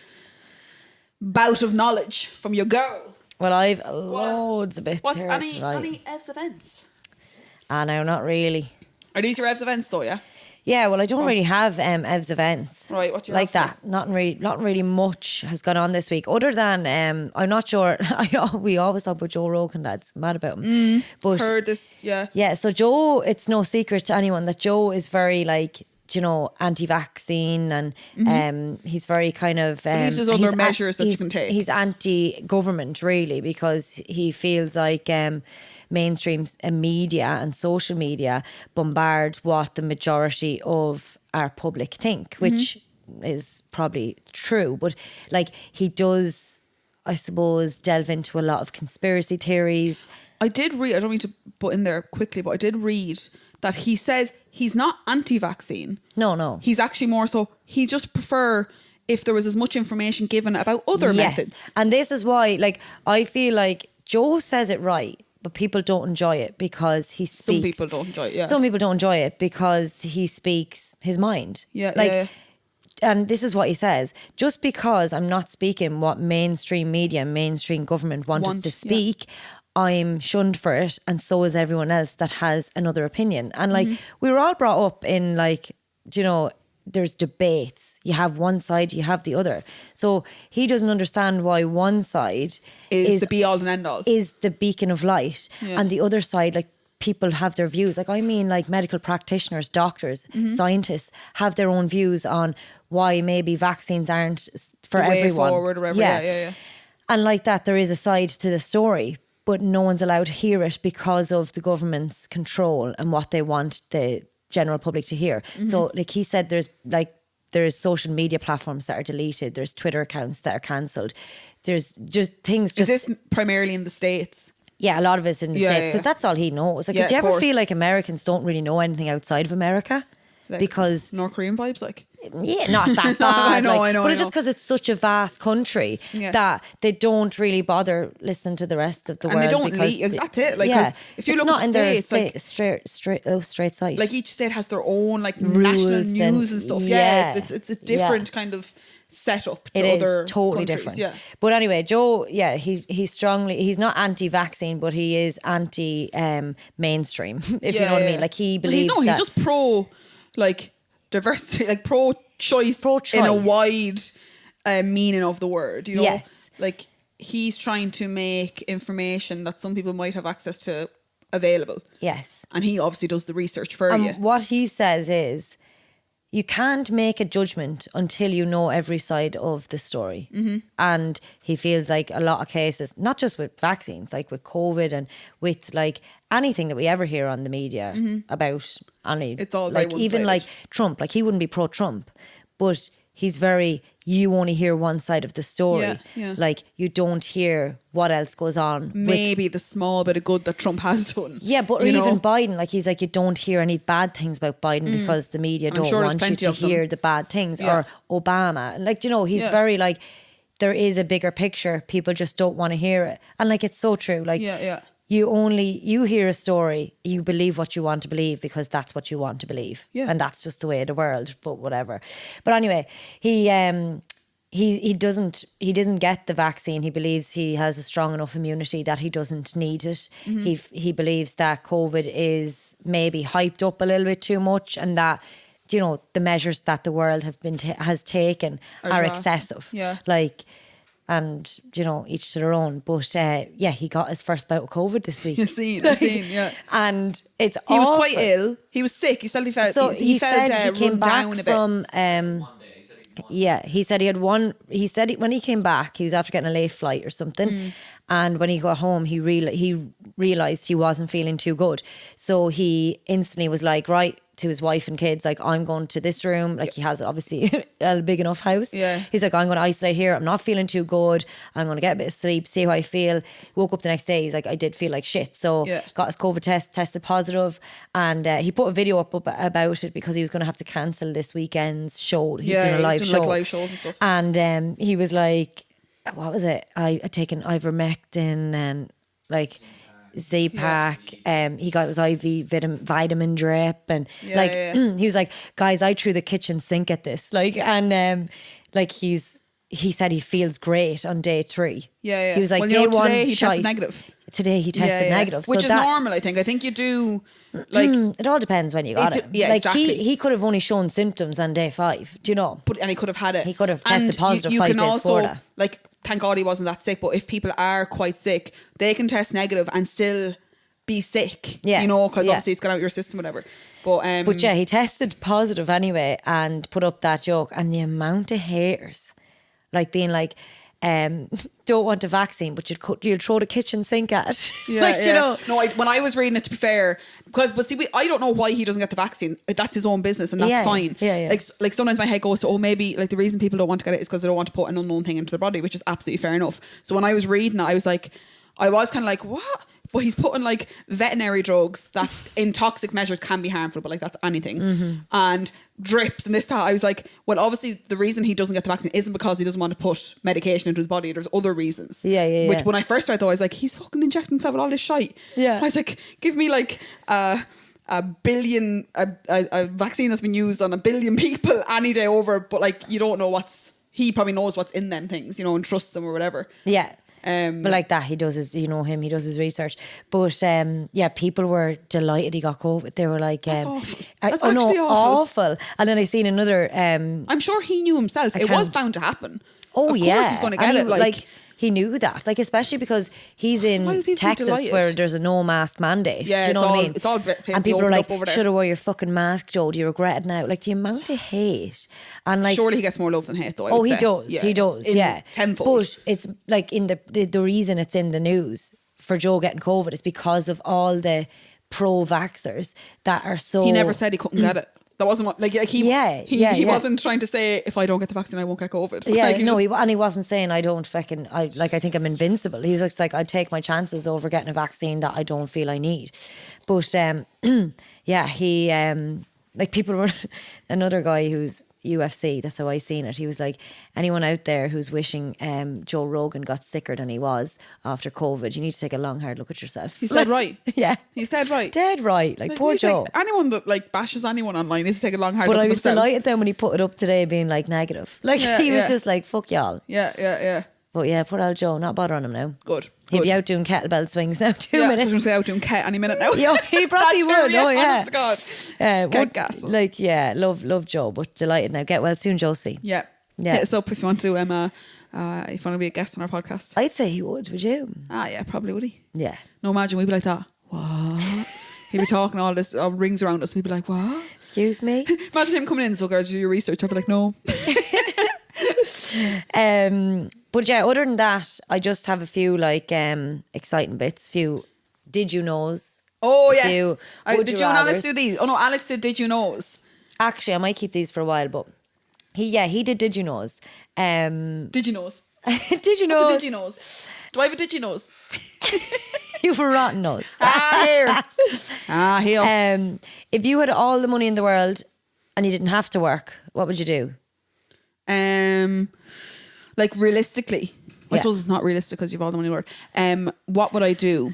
bout of knowledge from your girl. Well, I've loads of bits here tonight. Any Ev's events? No, not really. Are these your Ev's events though, yeah? Yeah, well, I don't really have Ev's events. Right, what do you like have that? Not really much has gone on this week, other than I'm not sure. We always talk about Joe Rogan, lads. Mad about him. But heard this, yeah. Yeah, so Joe, it's no secret to anyone that Joe is very like, you know, anti-vaccine, and he's very kind of believes there's other measures that you can take. He's anti-government really, because he feels like mainstream media and social media bombard what the majority of our public think, which is probably true, but like he does, I suppose, delve into a lot of conspiracy theories. I did read, I don't mean to put in there quickly, but I did read that he says he's not anti-vaccine. No. He's actually more so, he just prefer if there was as much information given about other methods. And this is why, like, I feel like Joe says it right, but people don't enjoy it because he speaks. Some people don't enjoy it, yeah. Some people don't enjoy it because he speaks his mind. Yeah, like, yeah. And this is what he says: just because I'm not speaking what mainstream media and mainstream government want us to speak, I'm shunned for it, and so is everyone else that has another opinion. And like, we were all brought up in like, you know, there's debates. You have one side, you have the other. So he doesn't understand why one side is the be all and end all, is the beacon of light, and the other side, like, people have their views. Like, I mean, like medical practitioners, doctors, scientists have their own views on why maybe vaccines aren't for the way everyone. Forward or whatever. Yeah. And like that, there is a side to the story, but no one's allowed to hear it because of the government's control and what they want the general public to hear. So like he said, there's social media platforms that are deleted, there's Twitter accounts that are cancelled, there's just things. Is this primarily in the States? Yeah, a lot of it's in the States, because that's all he knows. Like, did you ever feel like Americans don't really know anything outside of America? Like because North Korean vibes, like, yeah, not that bad. I know. But it's just because it's such a vast country that they don't really bother listening to the rest of the world. And they don't lead. That's it. Like, cause if you look at the States, like straight sight. Like, each state has their own like national news and stuff. Yeah, it's a different kind of setup to other totally countries. different. Yeah. But anyway, Joe, he's not anti-vaccine, but he is anti mainstream, if you know what I mean. Like, he believes he's just pro like diversity, like pro-choice in a wide meaning of the word, you know? Yes. Like, he's trying to make information that some people might have access to available. Yes. And he obviously does the research for you. What he says is, you can't make a judgment until you know every side of the story. And he feels like a lot of cases, not just with vaccines, like with COVID and with like anything that we ever hear on the media about, it's all like, even like Trump, like he wouldn't be pro-Trump, but he's very, you only hear one side of the story. Yeah. Like, you don't hear what else goes on. Maybe the small bit of good that Trump has done. Yeah, but even Biden, like, he's like, you don't hear any bad things about Biden because the media don't want you to hear the bad things. Or Obama. Like, you know, he's very like, there is a bigger picture. People just don't want to hear it. And like, it's so true. Like, you hear a story, you believe what you want to believe because that's what you want to believe. Yeah. And that's just the way of the world, but whatever. But anyway, he he didn't get the vaccine. He believes he has a strong enough immunity that he doesn't need it. He believes that COVID is maybe hyped up a little bit too much, and that, you know, the measures that the world has taken are excessive. Yeah. Like, and, you know, each to their own. But yeah, he got his first bout of COVID this week. I've seen, yeah. And he was quite ill. He was sick. He said he felt. So he felt said he came run back down a bit. from. One day, he said he won. Yeah, he said he had one. He said when he came back, he was after getting a late flight or something, and when he got home, he realized he wasn't feeling too good. So he instantly was like, right, to his wife and kids, like, I'm going to this room. Like, he has obviously a big enough house. Yeah. He's like, I'm going to isolate here. I'm not feeling too good. I'm going to get a bit of sleep, see how I feel. Woke up the next day. He's like, I did feel like shit. So got his COVID test, tested positive, and he put a video up about it because he was going to have to cancel this weekend's show. He's doing a live show. Like live shows and stuff. And he was like, what was it? I'd taken ivermectin and like Z-Pack. He got his IV vitamin drip, and he was like, guys, I threw the kitchen sink at this. Like, and like he said he feels great on day 3. Yeah. He was like, well, day 1 today he tested negative. Today he tested negative, which so is normal. I think you do. Like, it all depends when you got it. Yeah, like exactly. he could have only shown symptoms on day 5. Do you know? And he could have had it. He could have tested positive you 5 can days also, before that. like, thank God he wasn't that sick. But if people are quite sick, they can test negative and still be sick. Yeah, you know, because obviously it's got out your system, whatever. But yeah, he tested positive anyway and put up that joke, and the amount of haters, like being like, don't want a vaccine, but you'll throw the kitchen sink at it. You know. No, when I was reading it, to be fair, but see, I don't know why he doesn't get the vaccine. That's his own business, and that's fine. Yeah. Like sometimes my head goes to, maybe like the reason people don't want to get it is because they don't want to put an unknown thing into their body, which is absolutely fair enough. So when I was reading it, I was kind of like, what? But he's putting like veterinary drugs that in toxic measures can be harmful, but like that's anything. And drips and this, that. I was like, well, obviously the reason he doesn't get the vaccine isn't because he doesn't want to put medication into his body. There's other reasons. Which when I first read though, I was like, he's fucking injecting himself with all this shite. Yeah. I was like, give me like a billion, a vaccine that's been used on a billion people any day over, but like you don't know he probably knows what's in them things, you know, and trusts them or whatever. Yeah. But like that, he does his research. But yeah, people were delighted he got COVID. They were like, that's awful. That's actually awful. And then I seen another. I'm sure he knew himself. It was bound to happen. Oh, of course he's going to get it. Like he knew that, like especially because he's in Texas where there's a no mask mandate. Yeah, you know what I mean? It's all and people are like, should have wore your fucking mask, Joe. Do you regret it now? Like the amount of hate, and like surely he gets more love than hate, though. He does. Yeah. He does. Yeah, tenfold. But it's like in the reason it's in the news for Joe getting COVID is because of all the pro-vaxxers that are so. He never said he couldn't get it. That wasn't what, he wasn't trying to say, if I don't get the vaccine I won't get COVID. Yeah, like, he wasn't saying I think I'm invincible. He was just like, I'd take my chances over getting a vaccine that I don't feel I need. But yeah, he like people were another guy who's UFC, that's how I seen it. He was like, anyone out there who's wishing Joe Rogan got sicker than he was after COVID, you need to take a long hard look at yourself. He said right. Yeah. He said right. Dead right. Like poor Joe. Like, anyone that like bashes anyone online needs to take a long hard look at themselves. But I was delighted then when he put it up today being like negative. Like he was just like, fuck y'all. Yeah. But yeah, poor old Joe, not bothering him now. Good. He'll be out doing kettlebell swings now, 2 minutes. I was going to say out doing ket any minute now. Yeah, he probably would. Yeah, oh yeah. Honest to God. Get gas. Like, yeah, love Joe, but delighted now. Get well soon, Josie. Yeah. Hit us up if you want to do if you want to be a guest on our podcast. I'd say he would you? Yeah, probably would he? Yeah. No, imagine we'd be like that. What? He'd be talking all this rings around us. We'd be like, what? Excuse me? Imagine him coming in, so guys, do your research. I'd be like, no. But yeah, other than that, I just have a few like exciting bits. Few did you knows? Oh yes. Did you and Alex do these? Oh no, Alex did you knows? Actually, I might keep these for a while, but he did you knows? Did you knows? Did you knows? Did you knows? Do I have a did you knows? You've a rotten nose. Here. If you had all the money in the world and you didn't have to work, what would you do? Like realistically, I suppose it's not realistic because you've all the money in the world. What would I do?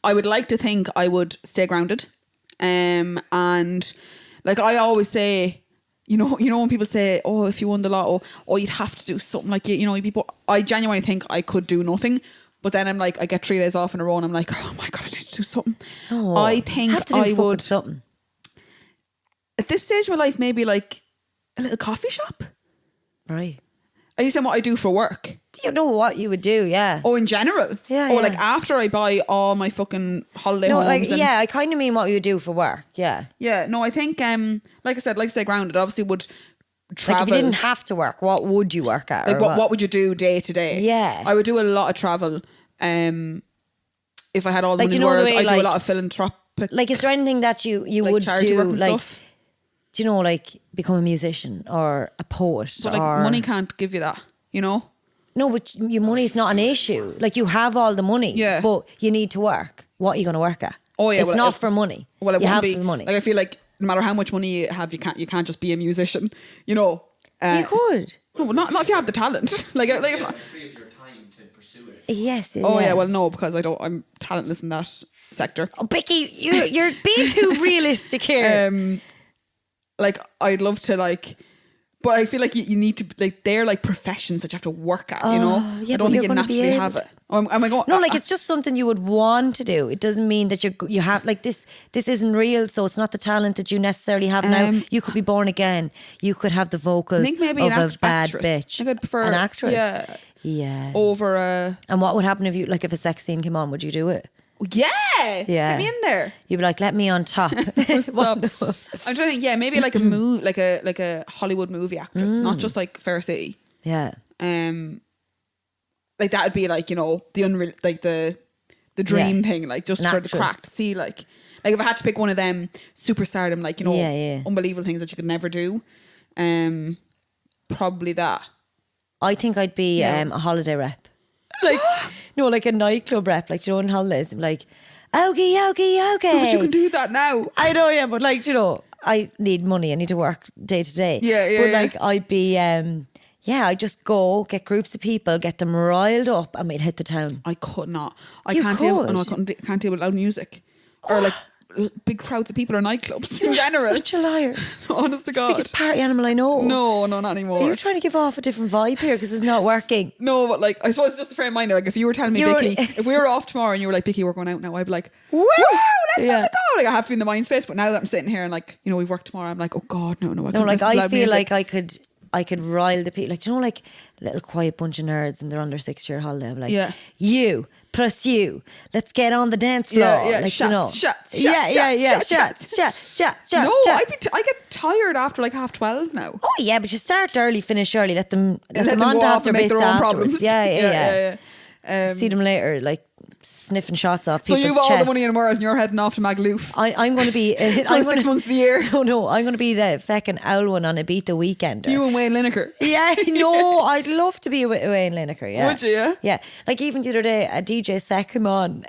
I would like to think I would stay grounded. And like I always say, you know when people say, oh, if you won the lotto, oh, you'd have to do something like, you know, people, I genuinely think I could do nothing. But then I'm like, I get 3 days off in a row and I'm like, oh my God, I need to do something. Oh, I think have to do I would, something. at this stage of my life, maybe like a little coffee shop. Right. Are you saying what I do for work? You know what you would do, yeah. Oh, in general? Yeah, Or yeah. like after I buy all my fucking holiday No, homes. like, and yeah, I kind of mean what you would do for work, yeah. Yeah, no, I think, like I said, grounded, obviously would travel. Like if you didn't have to work, what would you work at? Like or what would you do day to day? Yeah. I would do a lot of travel. If I had all the Like, money do in you the know world, the way, I'd do a like- lot of philanthropic. Like, is there anything that you like would charity do, work and like, stuff. do you know, like, become a musician or a poet? But like or... money can't give you that, you know? No, but your money's not an issue. Like, you have all the money, Yeah. but you need to work. What are you going to work at? Oh, yeah, it's well, not if- for money. Well, it you won't have be. it for money. Like I feel like no matter how much money you have, you can't just be a musician, you know? You could. No, but not if you have the talent. like if, Yeah, free up your time to pursue it. Yes. oh yeah, well no, because I'm talentless in that sector. Oh, Bicky, you're being too realistic here. Like I'd love to like, but I feel like you need to like they're like professions that you have to work at. You know, yeah, I don't but think you're you gonna be naturally able have to. it. Am I going? No, like it's just something you would want to do. It doesn't mean that you have like this. This isn't real, so it's not the talent that you necessarily have now. You could be born again. You could have the vocals I think maybe of an a bad actress. bitch. I think I'd prefer an actress. Yeah, yeah. over And what would happen if if a sex scene came on? Would you do it? yeah, Yeah. get me in there. You'd be like, let me on top. Stop. I'm trying to think. Yeah, maybe like a move, like a Hollywood movie actress, not just like Fair City. Yeah. Like that would be like, you know, the unreal, like the dream Yeah. thing, like just An for actress. the crack to see like if I had to pick one of them superstardom, like, you know, Yeah. unbelievable things that you could never do, probably that. I think I'd be Yeah. a holiday rep. Like, no, like a nightclub rep, like, you know, on holidays. I'm like, okay. But you can do that now. I know, yeah, but like, you know, I need money. I need to work day to day. Yeah. But like, I'd be, I just go get groups of people, get them riled up, and we'd hit the town. I could not. I You can't deal. could. No, I can't deal with loud music or like big crowds of people or nightclubs in You're general. such a liar. Honest to God. Biggest party animal I know. No, not anymore. You're trying to give off a different vibe here because it's not working. No, but like I suppose it's just a frame of mind. Like if you were telling me, You're Bicky, only- if we were off tomorrow and you were like, Bicky, we're going out now, I'd be like, Woo! let's Yeah. fucking go. Like I have to be in the mind space. But now that I'm sitting here and like, you know, we work tomorrow, I'm like, oh God, no, I No, can't like listen to I loud feel music. like I could rile the people. Like, you know, like a little quiet bunch of nerds and they're on their 6-year holiday. I'm like, Yeah. you plus you, let's get on the dance floor. Yeah, Like, shots, you know. shots, Shots. No, I get tired after like 12:30 now. Oh yeah, but you start early, finish early. Let them Let them on go to off have their and make bits their own afterwards. problems. Yeah. See them later, like sniffing shots off So people's you've all the chests. money in the world and you're heading off to Magaluf I'm going to be for 6 months of the year. No, I'm going to be the feckin' owl one on Ibiza weekend. You and Wayne Lineker. Yeah, no, I'd love to be with Wayne Lineker. Yeah, Would you, yeah? Yeah, like even the other day, a DJ set came on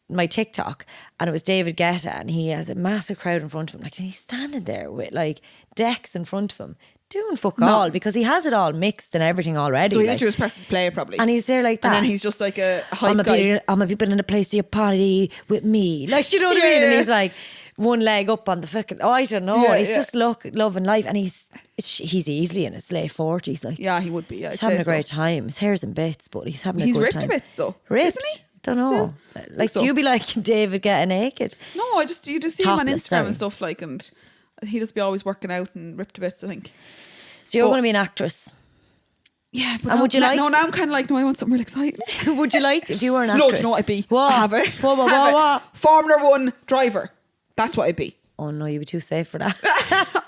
my TikTok, and it was David Guetta, and he has a massive crowd in front of him. Like, and he's standing there with like decks in front of him, doing fuck all because he has it all mixed and everything already. So he like, literally just presses play probably. and he's there like that, And then he's just like a hype I'm guy. a people in a place to your party with me. Like, you know what I mean? And he's like one leg up on the fucking, I don't know. Yeah, he's yeah. just loving life. And he's easily in his late 40s. Like, Yeah, he would be. Yeah, he's having a great time. His hair's in bits, but he's having a good ripped time. to bits though, Ripped? isn't he? Don't know. Like, so. you'd be like David getting naked. No, you just see him on Topless, Instagram sorry. and stuff like, and he'd just be always working out and ripped to bits, I think. So you're But- going to be an actress. Yeah, but And now, would you like- now I'm kind of like, no, I want something real exciting. Would you like, if you were an No, actress? do you know what I'd be? What? I have it. What? Have it. Formula 1 driver. That's what I'd be. Oh no, you'd be too safe for that.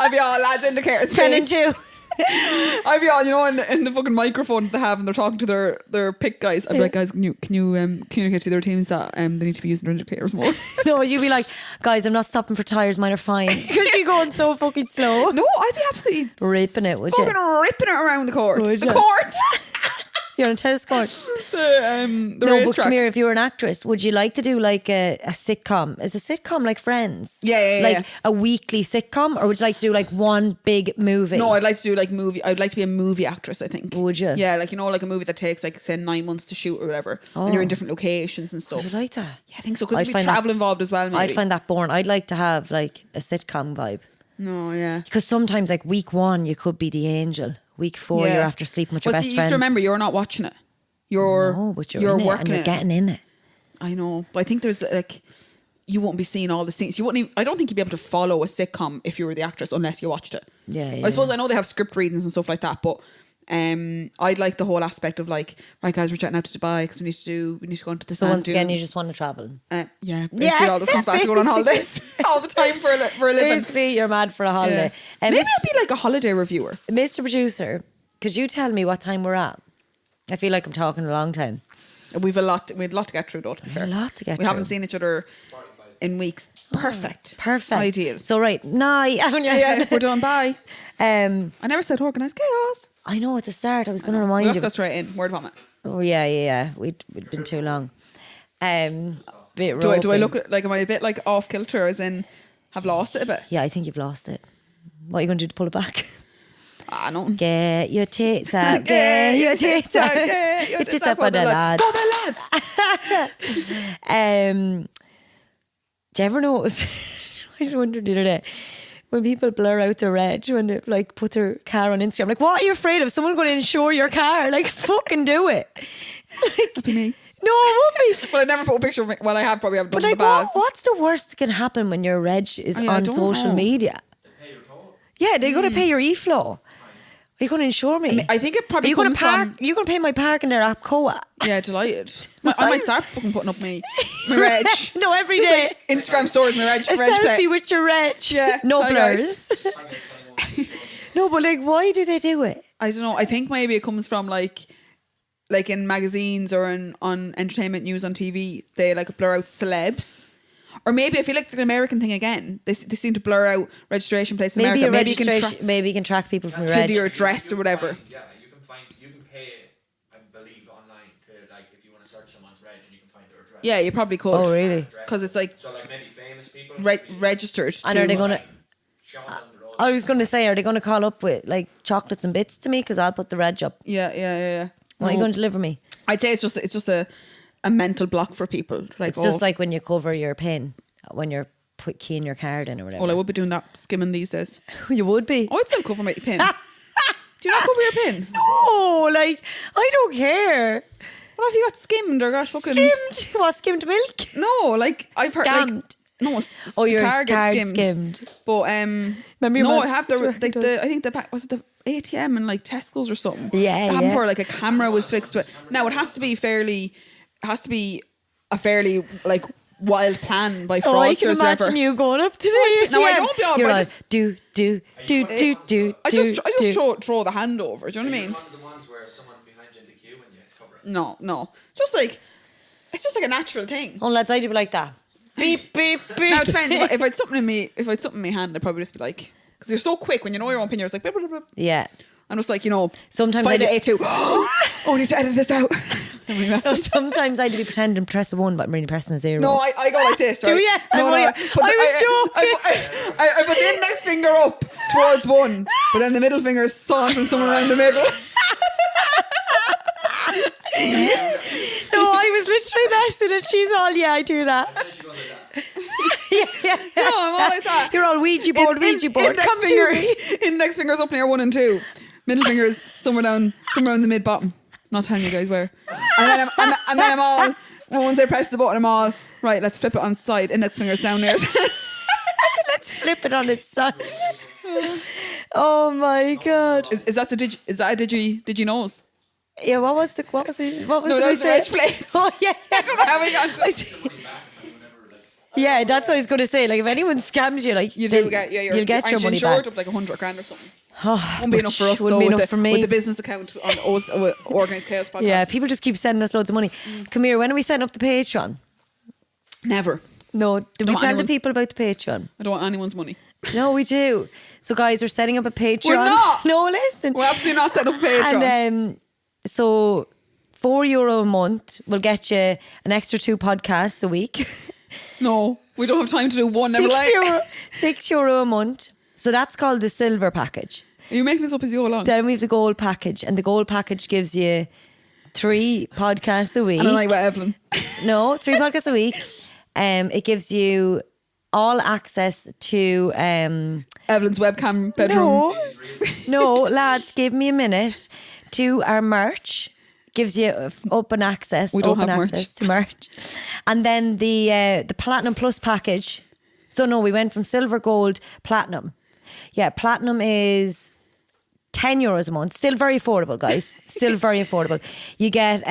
I'd be all lads indicators. 10 and please. 2. I'd be all, you know, in the fucking microphone they have and they're talking to their pick guys. I'd be like, guys, can you communicate to their teams that they need to be using their indicators more? No, you'd be like, guys, I'm not stopping for tyres, mine are fine. Because you're going so fucking slow. No, I'd be absolutely Ripping it, would you? fucking ripping it around the court. Would The you? court. You're on a tennis court. The No, but racetrack. come here, if you were an actress, would you like to do like a sitcom? Is a sitcom like Friends? Yeah, Like yeah. a weekly sitcom? Or would you like to do like one big movie? No, I'd like to do like movie. I'd like to be a movie actress, I think. Would you? Yeah, like, you know, like a movie that takes like, say, 9 months to shoot or whatever. And you're in different locations and stuff. Would you like that? Yeah, I think so. Because I'd there'd be find that- travel involved as well, maybe. I'd find that boring. I'd like to have like a sitcom vibe. No, yeah. Because sometimes, like week 1, you could be the angel. Week 4, you're after sleeping with your best You friends. have to remember, you're not watching it. But you're in working it and you're getting in it. I know, but I think there's like, you won't be seeing all the scenes. You wouldn't. Even, I don't think you'd be able to follow a sitcom if you were the actress unless you watched it. Yeah. I suppose I know they have script readings and stuff like that, but I'd like the whole aspect of like, right guys, we're jetting out to Dubai because we need to go into the So sand once again, dunes. you just want to travel. Yeah. It all just comes back to going on holidays all the time for a living. Basically, you're mad for a holiday. Maybe I'd be like a holiday reviewer. Mr. Producer, could you tell me what time we're at? I feel like I'm talking a long time. We've a lot to get through, though, to be fair. A lot to get We through. haven't seen each other in weeks. Perfect. Perfect. Ideal. So right, now Yeah, we're done. Bye. I never said organised chaos. I know at the start I was going to remind Let's you. go straight in. Word vomit. Oh yeah. We'd been too long. Bit Do I roping. look like, am I a bit like off kilter, as in have lost it a bit? Yeah, I think you've lost it. What are you going to do to pull it back? No. Get your tits out. Get your tits out. Get your Tits up for the lads. For the lads. Do you ever notice? I just wondered the other day when people blur out their reg when they like put their car on Instagram. Like, what are you afraid of? Someone going to insure your car? Like, fucking do it. Like, That'd be me. No, it won't be. But I never put a picture of me. Well, I have probably have done But like, the bars. what's the worst that can happen when your reg is I on don't social know. media? They pay your toll. Yeah, they're going to pay your e-flow. Are you going to insure me? I think it Are probably you going comes to park? from. You're going to pay my parking there at COA? Yeah, delighted. I might start fucking putting up my reg. No, every Just day. like Instagram stories, my reg A plate. selfie with your reg. Yeah. No Hi, blurs. No, but like, why do they do it? I don't know. I think maybe it comes from like in magazines or on entertainment news on TV, they like blur out celebs. Or maybe I feel like it's an American thing again. They seem to blur out registration plates in Maybe America. Maybe you can track people from your to reg. your address or whatever. You can pay, I believe, online to, like, if you want to search someone's reg and you can find their address. Yeah, you probably could. Oh, really? Because it's like So, like, maybe famous people. registered. And are they going to... Sean on the road. I was going to say, are they going to call up with like chocolates and bits to me? Because I'll put the reg up. Yeah. What are you going to deliver me? I'd say it's just a mental block for people. Like, It's just like when you cover your pin, when you're keying your card in or whatever. well, I would be doing that skimming these days. You would be. Oh, I'd still cover my pin. Do you not cover your pin? No, like, I don't care. What if you got skimmed or got fucking Skimmed? What, skimmed milk? No, like I've heard like Scammed. no. Oh, your car card gets skimmed. But Remember your no, mum- I have Swear like to the I think the back was it the ATM and like Tesco's or something. Yeah, That happened yeah. before, like a camera was fixed. But now it has to be a fairly like wild plan by Oh, I can fraudsters. Whatever. imagine you going up to the No, I ATM. don't be all You're by like, this- do. I just throw the hand over. Do you know what I mean? One of the ones where someone's behind you in the queue and you cover it. No, just like it's just like a natural thing. Oh, lads, I do it like that. Beep, beep, beep. Now it depends. If I had something in me, hand, I'd probably just be like, because you're so quick when you know your own pin, you're just like, blah, blah, blah. Yeah. I'm just like, Sometimes 5 I to 8 2. Oh, I need to edit this out. No, sometimes I'd be pretending to press a 1, but I'm really pressing a 0. No, I go like this. Right? Do you? No, I was joking. I put the index finger up towards 1, but then the middle finger is sauntering somewhere around the middle. No, I was literally messing it. She's all, yeah, I do that. yeah. No, I'm all like that. You're all Ouija board. Come to me. Index fingers up near 1 and 2. Middle fingers somewhere around the mid bottom. Not telling you guys where. And then I'm all. Once I press the button, I'm all right. Let's flip it on its side. Index fingers down there. Let's flip it on its side. Oh my god! Is that a digi nose? Yeah. What was the? No, the that's the reg plates. Oh yeah. I don't know how we got to I see. Yeah, that's what I was going to say. Like, if anyone scams you, like You do get, you'll get your money insured back. up like 100 grand or something. Oh, Wouldn't be enough for us wouldn't though. be With enough the, for me. with the business account on Organised Chaos podcast. Yeah, people just keep sending us loads of money. Come here, when are we setting up the Patreon? Never. No, did we Don't tell the anyone's- people about the Patreon? I don't want anyone's money. No, we do. So, guys, we're setting up a Patreon. We're not. No, listen. We're absolutely not setting up a Patreon. And so, €4 a month will get you an extra 2 podcasts a week. No, we don't have time to do one. Never like. €6 a month. So that's called the silver package. Are you making this up as you go along? Then we have the gold package, and the gold package gives you 3 podcasts a week. And I like with Evelyn. No, 3 podcasts a week. It gives you all access to Evelyn's webcam bedroom. No, lads, give me a minute to our merch. Gives you open access. We don't open have access to merch. And then the Platinum Plus package. So no, we went from silver, gold, platinum. Yeah, platinum is €10 a month. Still very affordable, guys. Still very affordable. You get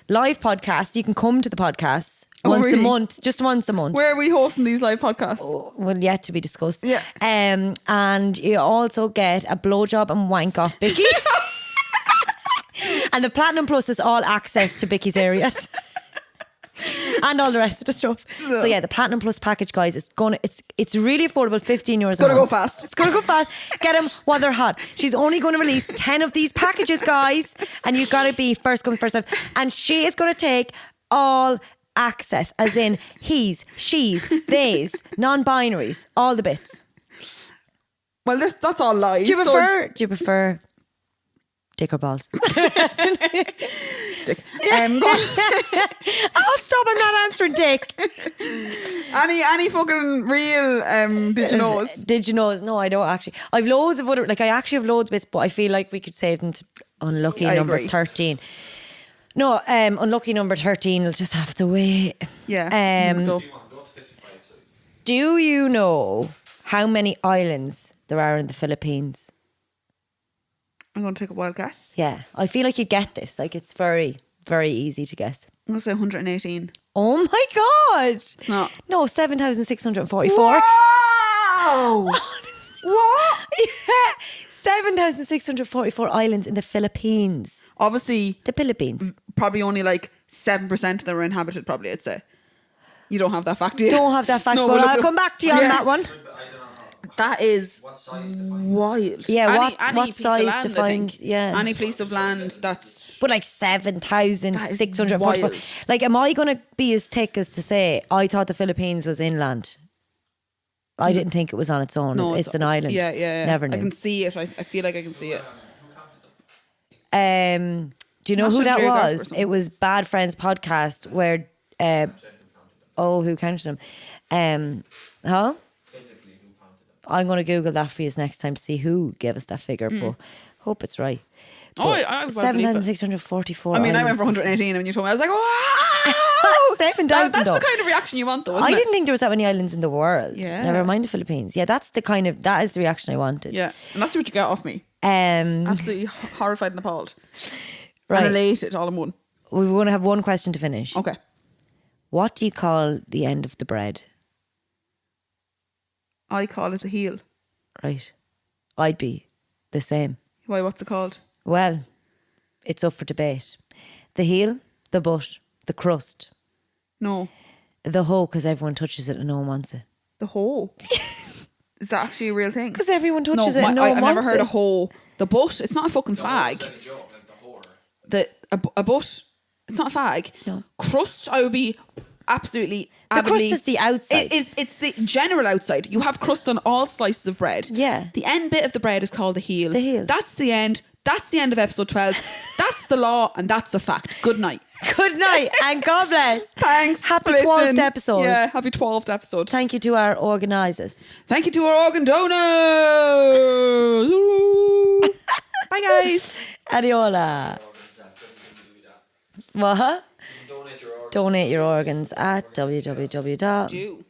live podcasts. You can come to the podcasts once a month, just once a month. Where are we hosting these live podcasts? Oh, well, yet to be discussed. Yeah. And you also get a blowjob and wank off Bicky. And the Platinum Plus is all access to Bicky's areas. And all the rest of the stuff. So yeah, the Platinum Plus package, guys, it's really affordable, €15 a month. It's gonna go fast. It's gonna go fast. Get them while they're hot. She's only going to release 10 of these packages, guys, and you've got to be first come first served. And she is going to take all access, as in he's, she's, theys, non-binaries, all the bits. Well, that's all lies. Do you prefer dick or balls? Dick. Oh, stop! I'm not answering dick. Any fucking real did you knows? Did you knows? No, I don't actually. I've loads of other. Like I actually have loads of bits, but I feel like we could save them to unlucky number 13. No, unlucky number 13. We'll just have to wait. Yeah. So. Do you know how many islands there are in the Philippines? I'm going to take a wild guess. Yeah, I feel like you get this. Like it's very, very easy to guess. I'm going to say 118. Oh my God. It's not. No, 7,644. Wow! What? Yeah, 7,644 islands in the Philippines. Obviously, The Philippines. probably only like 7% of them are inhabited, probably, I'd say. You don't have that fact, do you? Don't have that fact, No, but look, I'll come back to you on that one. That is wild. Yeah, Any what piece of size land, I defines? think. Yeah, Any piece of land that's... but like 7,644. wild. Like, am I going to be as thick as to say I thought the Philippines was inland? I didn't think it was on its own. No, it's an island. Yeah. Never knew. I can see it. I feel like I can see it. Do you know who National that Geographic or was? something. It was Bad Friends podcast where who counted them? Huh? I'm going to Google that for you next time to see who gave us that figure, but hope it's right. Oh, I would believe it. 7,644. I mean, I went for 118 and when you told me, I was like, wow! 7,000 That's though. the kind of reaction you want, though, isn't I it? didn't think there was that many islands in the world. Yeah. Never mind the Philippines. Yeah, that is the reaction I wanted. Yeah, and that's what you get off me. Absolutely horrified and appalled. Right. And elated all in one. We want to have one question to finish. Okay. What do you call the end of the bread? I call it the heel. Right. I'd be the same. Why, what's it called? Well, it's up for debate. The heel, the butt, the crust, No. the hoe, because everyone touches it and no one wants it. The hole. Is that actually a real thing? Because everyone touches it and no one I've wants never heard it. a hole. The butt, it's not a fucking fag. A butt, it's not a fag. No. Crust, I would be absolutely The crust is the outside. It's the general outside. You have crust on all slices of bread. Yeah. The end bit of the bread is called the heel. The heel. That's the end. That's the end of episode 12. That's the law and that's a fact. Good night. Good night and God bless. Thanks. Happy for listening. 12th episode. Yeah, happy 12th episode. Thank you to our organisers. Thank you to our organ donors. Bye, guys. Adiola. What? Donate your organs. Donate your organs at www. Do.